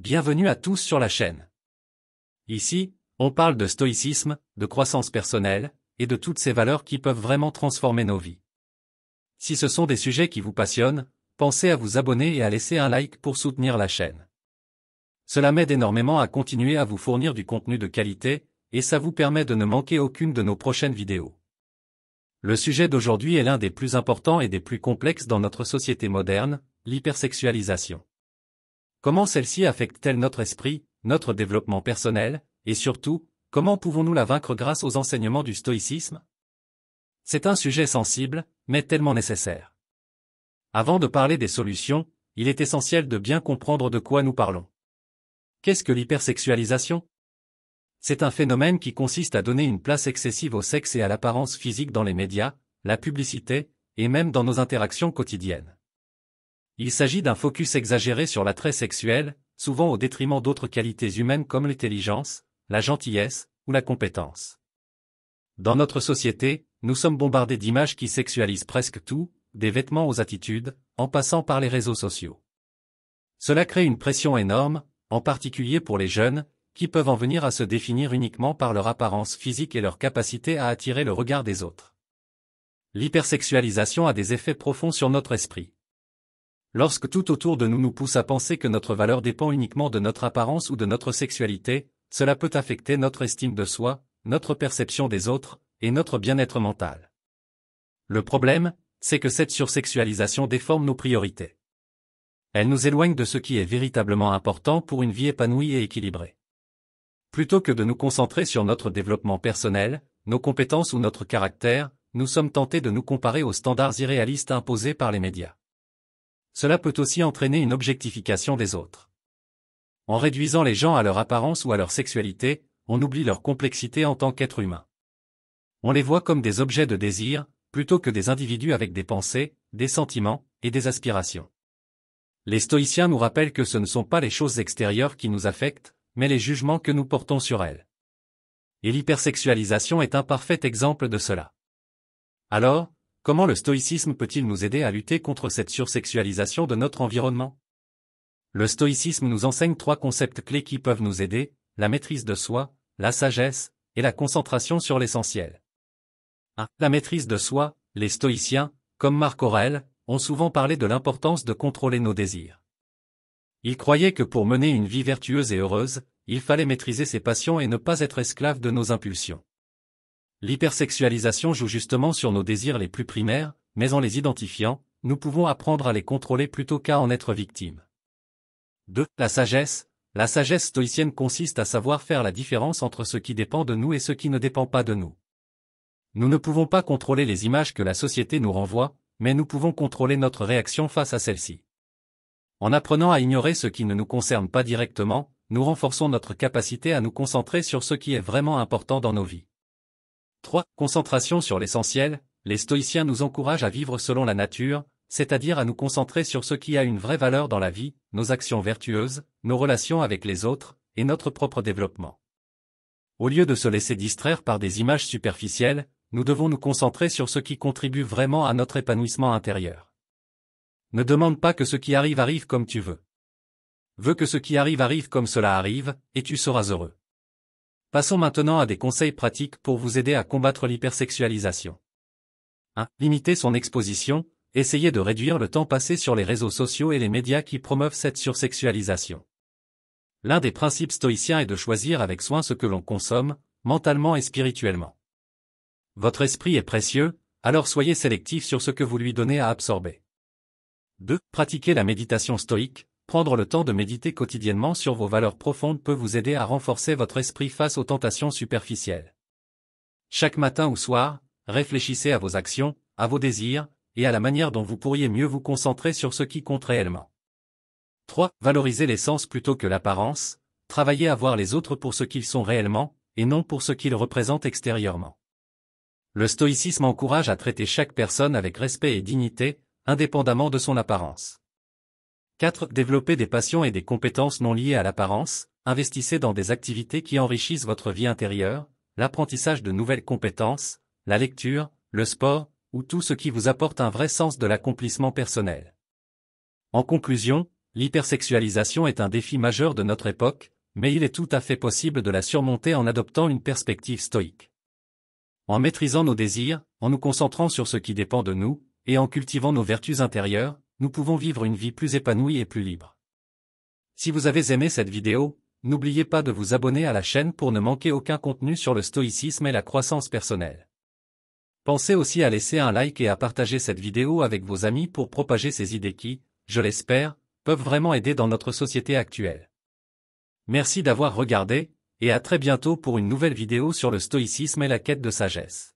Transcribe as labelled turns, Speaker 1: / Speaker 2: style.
Speaker 1: Bienvenue à tous sur la chaîne. Ici, on parle de stoïcisme, de croissance personnelle, et de toutes ces valeurs qui peuvent vraiment transformer nos vies. Si ce sont des sujets qui vous passionnent, pensez à vous abonner et à laisser un like pour soutenir la chaîne. Cela m'aide énormément à continuer à vous fournir du contenu de qualité, et ça vous permet de ne manquer aucune de nos prochaines vidéos. Le sujet d'aujourd'hui est l'un des plus importants et des plus complexes dans notre société moderne, l'hypersexualisation. Comment celle-ci affecte-t-elle notre esprit, notre développement personnel, et surtout, comment pouvons-nous la vaincre grâce aux enseignements du stoïcisme? C'est un sujet sensible, mais tellement nécessaire. Avant de parler des solutions, il est essentiel de bien comprendre de quoi nous parlons. Qu'est-ce que l'hypersexualisation? C'est un phénomène qui consiste à donner une place excessive au sexe et à l'apparence physique dans les médias, la publicité, et même dans nos interactions quotidiennes. Il s'agit d'un focus exagéré sur l'attrait sexuel, souvent au détriment d'autres qualités humaines comme l'intelligence, la gentillesse ou la compétence. Dans notre société, nous sommes bombardés d'images qui sexualisent presque tout, des vêtements aux attitudes, en passant par les réseaux sociaux. Cela crée une pression énorme, en particulier pour les jeunes, qui peuvent en venir à se définir uniquement par leur apparence physique et leur capacité à attirer le regard des autres. L'hypersexualisation a des effets profonds sur notre esprit. Lorsque tout autour de nous nous pousse à penser que notre valeur dépend uniquement de notre apparence ou de notre sexualité, cela peut affecter notre estime de soi, notre perception des autres, et notre bien-être mental. Le problème, c'est que cette sursexualisation déforme nos priorités. Elle nous éloigne de ce qui est véritablement important pour une vie épanouie et équilibrée. Plutôt que de nous concentrer sur notre développement personnel, nos compétences ou notre caractère, nous sommes tentés de nous comparer aux standards irréalistes imposés par les médias. Cela peut aussi entraîner une objectification des autres. En réduisant les gens à leur apparence ou à leur sexualité, on oublie leur complexité en tant qu'être humain. On les voit comme des objets de désir, plutôt que des individus avec des pensées, des sentiments, et des aspirations. Les stoïciens nous rappellent que ce ne sont pas les choses extérieures qui nous affectent, mais les jugements que nous portons sur elles. Et l'hypersexualisation est un parfait exemple de cela. Alors, comment le stoïcisme peut-il nous aider à lutter contre cette sursexualisation de notre environnement? Le stoïcisme nous enseigne 3 concepts clés qui peuvent nous aider, la maîtrise de soi, la sagesse, et la concentration sur l'essentiel. 1. La maîtrise de soi, les stoïciens, comme Marc Aurèle, ont souvent parlé de l'importance de contrôler nos désirs. Ils croyaient que pour mener une vie vertueuse et heureuse, il fallait maîtriser ses passions et ne pas être esclave de nos impulsions. L'hypersexualisation joue justement sur nos désirs les plus primaires, mais en les identifiant, nous pouvons apprendre à les contrôler plutôt qu'à en être victimes. 2. La sagesse. La sagesse stoïcienne consiste à savoir faire la différence entre ce qui dépend de nous et ce qui ne dépend pas de nous. Nous ne pouvons pas contrôler les images que la société nous renvoie, mais nous pouvons contrôler notre réaction face à celles-ci. En apprenant à ignorer ce qui ne nous concerne pas directement, nous renforçons notre capacité à nous concentrer sur ce qui est vraiment important dans nos vies. 3. Concentration sur l'essentiel. Les stoïciens nous encouragent à vivre selon la nature, c'est-à-dire à nous concentrer sur ce qui a une vraie valeur dans la vie, nos actions vertueuses, nos relations avec les autres, et notre propre développement. Au lieu de se laisser distraire par des images superficielles, nous devons nous concentrer sur ce qui contribue vraiment à notre épanouissement intérieur. Ne demande pas que ce qui arrive arrive comme tu veux. Veux que ce qui arrive arrive comme cela arrive, et tu seras heureux. Passons maintenant à des conseils pratiques pour vous aider à combattre l'hypersexualisation. 1. Limiter son exposition. Essayez de réduire le temps passé sur les réseaux sociaux et les médias qui promeuvent cette sursexualisation. L'un des principes stoïciens est de choisir avec soin ce que l'on consomme, mentalement et spirituellement. Votre esprit est précieux, alors soyez sélectif sur ce que vous lui donnez à absorber. 2. Pratiquer la méditation stoïque. Prendre le temps de méditer quotidiennement sur vos valeurs profondes peut vous aider à renforcer votre esprit face aux tentations superficielles. Chaque matin ou soir, réfléchissez à vos actions, à vos désirs, et à la manière dont vous pourriez mieux vous concentrer sur ce qui compte réellement. 3. Valorisez l'essence plutôt que l'apparence. Travaillez à voir les autres pour ce qu'ils sont réellement, et non pour ce qu'ils représentent extérieurement. Le stoïcisme encourage à traiter chaque personne avec respect et dignité, indépendamment de son apparence. 4. Développez des passions et des compétences non liées à l'apparence. Investissez dans des activités qui enrichissent votre vie intérieure, l'apprentissage de nouvelles compétences, la lecture, le sport, ou tout ce qui vous apporte un vrai sens de l'accomplissement personnel. En conclusion, L'hypersexualisation est un défi majeur de notre époque, mais il est tout à fait possible de la surmonter en adoptant une perspective stoïque. En maîtrisant nos désirs, en nous concentrant sur ce qui dépend de nous, et en cultivant nos vertus intérieures, nous pouvons vivre une vie plus épanouie et plus libre. Si vous avez aimé cette vidéo, n'oubliez pas de vous abonner à la chaîne pour ne manquer aucun contenu sur le stoïcisme et la croissance personnelle. Pensez aussi à laisser un like et à partager cette vidéo avec vos amis pour propager ces idées qui, je l'espère, peuvent vraiment aider dans notre société actuelle. Merci d'avoir regardé, et à très bientôt pour une nouvelle vidéo sur le stoïcisme et la quête de sagesse.